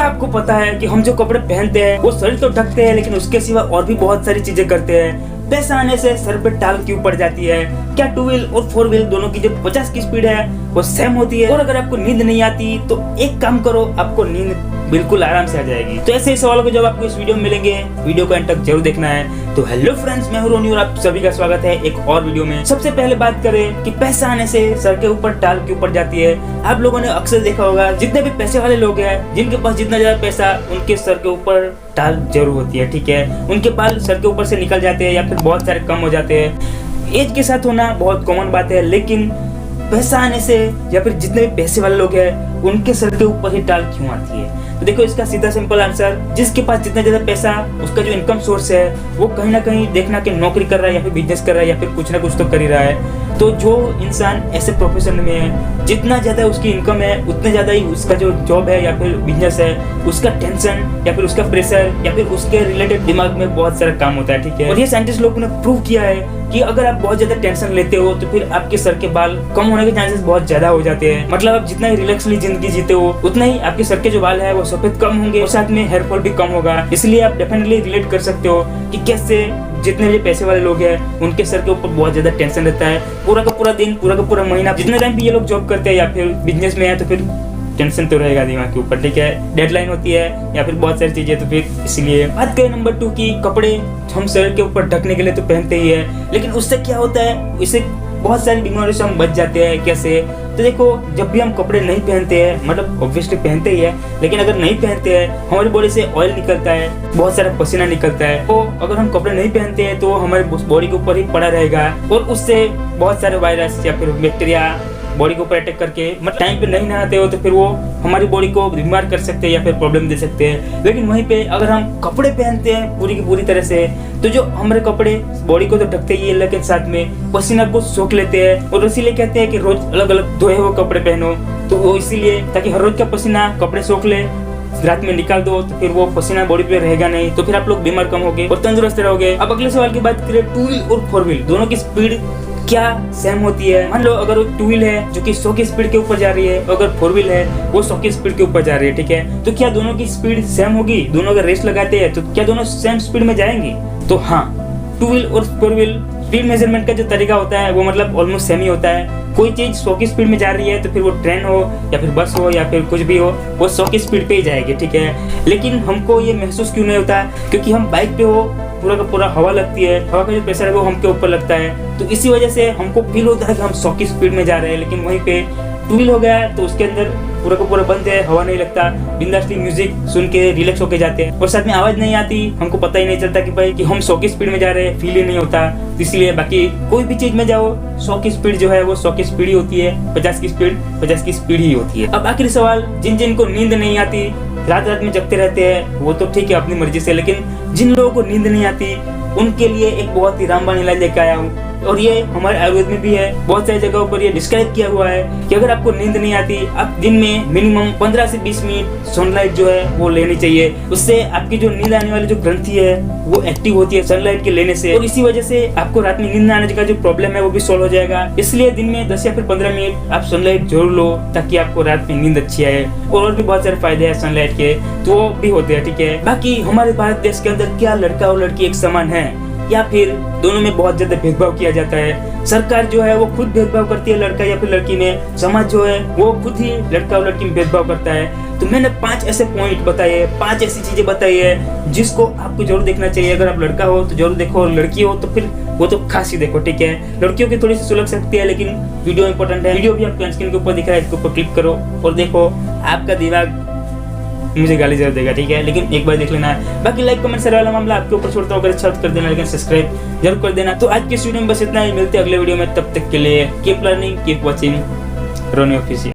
क्या आपको पता है कि हम जो कपड़े पहनते हैं वो शरीर तो ढकते हैं, लेकिन उसके सिवा और भी बहुत सारी चीजें करते हैं। पैसा आने से सर पे टाल क्यों पड़ जाती है? क्या 2 व्हील और 4 व्हील दोनों की जो 50 की स्पीड है वो सेम होती है? और अगर आपको नींद नहीं आती तो एक काम करो, आपको नींद बिल्कुल आराम से आ जाएगी। तो ऐसे ही सवालों के जवाब आपको इस वीडियो में मिलेंगे, वीडियो को एंड तक जरूर देखना है। तो हेलो फ्रेंड्स, मैं हूं रोनी और आप सभी का स्वागत है एक और वीडियो में। सबसे पहले बात करें कि पैसा आने से सर के ऊपर टाल क्यों पड़ जाती है। आप लोगों ने अक्सर देखा होगा, जितने भी पैसे वाले लोग हैं, जिनके पास जितना ज्यादा पैसा, उनके सर के ऊपर टाल जरूर होती है। ठीक है, उनके बाल सर के ऊपर से निकल जाते हैं या फिर बहुत सारे कम हो जाते हैं। एज के साथ होना बहुत कॉमन बात है, लेकिन पैसा आने से या फिर जितने भी पैसे वाले लोग हैं उनके सर के ऊपर ही टाल क्यों आती है? तो देखो, इसका सीधा सिंपल आंसर, जिसके पास जितना ज्यादा पैसा, उसका जो इनकम सोर्स है वो कहीं ना कहीं देखना कि नौकरी कर रहा है या फिर बिजनेस कर रहा है या फिर कुछ ना कुछ तो कर ही रहा है। तो जो इंसान ऐसे प्रोफेशन में है, जितना ज्यादा उसकी इनकम है उतने ज्यादा ही उसका जो जॉब है या फिर बिजनेस है, उसका टेंशन या फिर उसका प्रेशर या फिर उसके रिलेटेड दिमाग में बहुत सारा काम होता है। ठीक है, और ये साइंटिस्ट लोगों ने प्रूव किया है कि अगर आप बहुत ज्यादा टेंशन लेते हो तो फिर आपके सर के बाल कम होने के चांसेस बहुत ज्यादा हो जाते हैं। मतलब आप जितना ही रिलैक्सली जिंदगी जीते हो उतना ही आपके सर के जो बाल है वो सफेद कम होंगे और साथ में हेयर फॉल भी कम होगा। इसलिए आप डेफिनेटली रिलेट कर सकते हो कि कैसे जितने भी पैसे वाले लोग हैं उनके सर के ऊपर बहुत ज्यादा टेंशन रहता है। पूरा का पूरा दिन, पूरा का पूरा महीना, जितने टाइम भी ये लोग जॉब करते हैं या फिर बिजनेस में है तो फिर टेंशन तो रहेगा दिमाग के ऊपर। ठीक है, डेडलाइन होती है या फिर बहुत सारी चीजें, तो फिर इसलिए बात करें नंबर 2 की, कपड़े हम शरीर के ऊपर ढकने के लिए तो पहनते ही है, लेकिन उससे क्या होता है, इससे बहुत सारी बीमारियों से हम बच जाते हैं। कैसे? तो देखो, जब भी हम कपड़े नहीं पहनते हैं, मतलब ऑब्वियसली पहनते ही है, लेकिन अगर नहीं पहनते हैं हमारी बॉडी से ऑयल निकलता है, बहुत सारा पसीना निकलता है। तो अगर हम कपड़े नहीं पहनते हैं तो हमारे बॉडी के ऊपर ही पड़ा रहेगा और उससे बहुत सारे वायरस या फिर बैक्टीरिया बॉडी के ऊपर अटैक करके, मतलब टाइम पे नहीं नहाते हो तो फिर वो हमारी बॉडी को बीमार कर सकते हैं या फिर प्रॉब्लम दे सकते हैं। लेकिन वहीं पे अगर हम कपड़े पहनते हैं पूरी की पूरी तरह से, तो जो हमारे कपड़े बॉडी को तो ढकते ही है, लेकिन साथ में पसीना को सोख लेते हैं। और इसीलिए कहते हैं कि रोज अलग अलग धोए हुए कपड़े पहनो, तो वो इसीलिए ताकि हर रोज का पसीना कपड़े सोख ले, रात में निकाल दो तो फिर वो पसीना बॉडी पे रहेगा नहीं, तो फिर आप लोग बीमार कम होगे और तंदुरुस्त रहोगे। अब अगले सवाल की बात करें, 2 व्हील और 4 व्हील दोनों की स्पीड क्या सेम होती है? मान लो अगर 2 व्हील है जो कि 100 की स्पीड के ऊपर जा रही है, अगर 4 व्हील है वो 100 की स्पीड के ऊपर जा रही है। ठीक है, तो क्या दोनों की स्पीड सेम होगी? दोनों अगर रेस लगाते हैं तो क्या दोनों सेम स्पीड में जाएंगे? तो हाँ, 2 व्हील और 4 व्हील स्पीड मेजरमेंट का जो तरीका होता है वो मतलब ऑलमोस्ट सेम ही होता है। कोई चीज 100 की स्पीड में जा रही है तो फिर वो ट्रेन हो या फिर बस हो या फिर कुछ भी हो, वो 100 की स्पीड पे ही जाएगी। ठीक है, लेकिन हमको ये महसूस क्यों नहीं होता? क्योंकि हम बाइक पे हो, पूरा का पूरा हवा लगती है, हवा का जो प्रेशर है वो हमके ऊपर लगता है, तो इसी वजह से हमको फील होता है कि हम 100 की स्पीड में जा रहे हैं। लेकिन वहीं पे 2 व्हील हो गया तो उसके अंदर पूरा का पूरा बंद है, हवा नहीं लगता, बिंदासली म्यूजिक सुन के रिलैक्स होके जाते हैं और साथ में आवाज नहीं आती, हमको पता ही नहीं चलता कि भाई कि हम 100 की स्पीड में जा रहे हैं, फील ही नहीं होता। इसलिए बाकी कोई भी चीज में जाओ, 100 की स्पीड जो है वो 100 की स्पीड ही होती है, 50 की स्पीड 50 की स्पीड ही होती है। अब आखिरी सवाल, जिन को नींद नहीं आती, रात रात में जगते रहते हैं, वो तो ठीक है अपनी मर्जी से, लेकिन जिन लोगों को नींद नहीं आती उनके लिए एक बहुत ही रामबाण इलाज लेके आया हूँ, और ये हमारे आयुर्वेद में भी है। बहुत सारी जगहों पर ये डिस्क्राइब किया हुआ है कि अगर आपको नींद नहीं आती, आप दिन में मिनिमम 15 से 20 मिनट सनलाइट जो है वो लेनी चाहिए। उससे आपकी जो नींद आने वाली जो ग्रंथि है वो एक्टिव होती है सनलाइट के लेने से, और इसी वजह से आपको रात में नींद आने का जो प्रॉब्लम है वो भी सॉल्व हो जाएगा। इसलिए दिन में 10 या फिर 15 मिनट आप सनलाइट जरूर लो, ताकि आपको रात में नींद अच्छी आए। और भी बहुत सारे फायदे हैं सनलाइट के, तो वो भी होते हैं। ठीक है, बाकी हमारे भारत देश के अंदर क्या लड़का और लड़की एक समान है या फिर दोनों में बहुत ज्यादा भेदभाव किया जाता है? सरकार जो है वो खुद भेदभाव करती है लड़का या फिर लड़की में, समाज जो है वो खुद ही लड़का और लड़की में भेदभाव करता है। तो मैंने 5 ऐसे पॉइंट बताए, 5 ऐसी चीजें बताई है जिसको आपको जरूर देखना चाहिए। अगर आप लड़का हो तो जरूर देखो, और लड़की हो तो फिर वो तो खास ही देखो। ठीक है, लड़कियों की थोड़ी सी सुलग सकती है, लेकिन वीडियो इंपॉर्टेंट है। वीडियो भी आपके स्क्रीन के ऊपर दिख रहा है, इसके ऊपर क्लिक करो और देखो। आपका दिमाग मुझे गाली जरूर देगा, ठीक है, लेकिन एक बार देख लेना है। बाकी लाइक कमेंट शेयर वाला मामला आपके ऊपर छोड़ता हूँ, अगर अच्छा कर देना, लेकिन सब्सक्राइब जरूर कर देना। तो आज की वीडियो में बस इतना ही, मिलते हैं अगले वीडियो में, तब तक के लिए कीप लर्निंग, कीप वॉचिंग रोनी ऑफिशियल।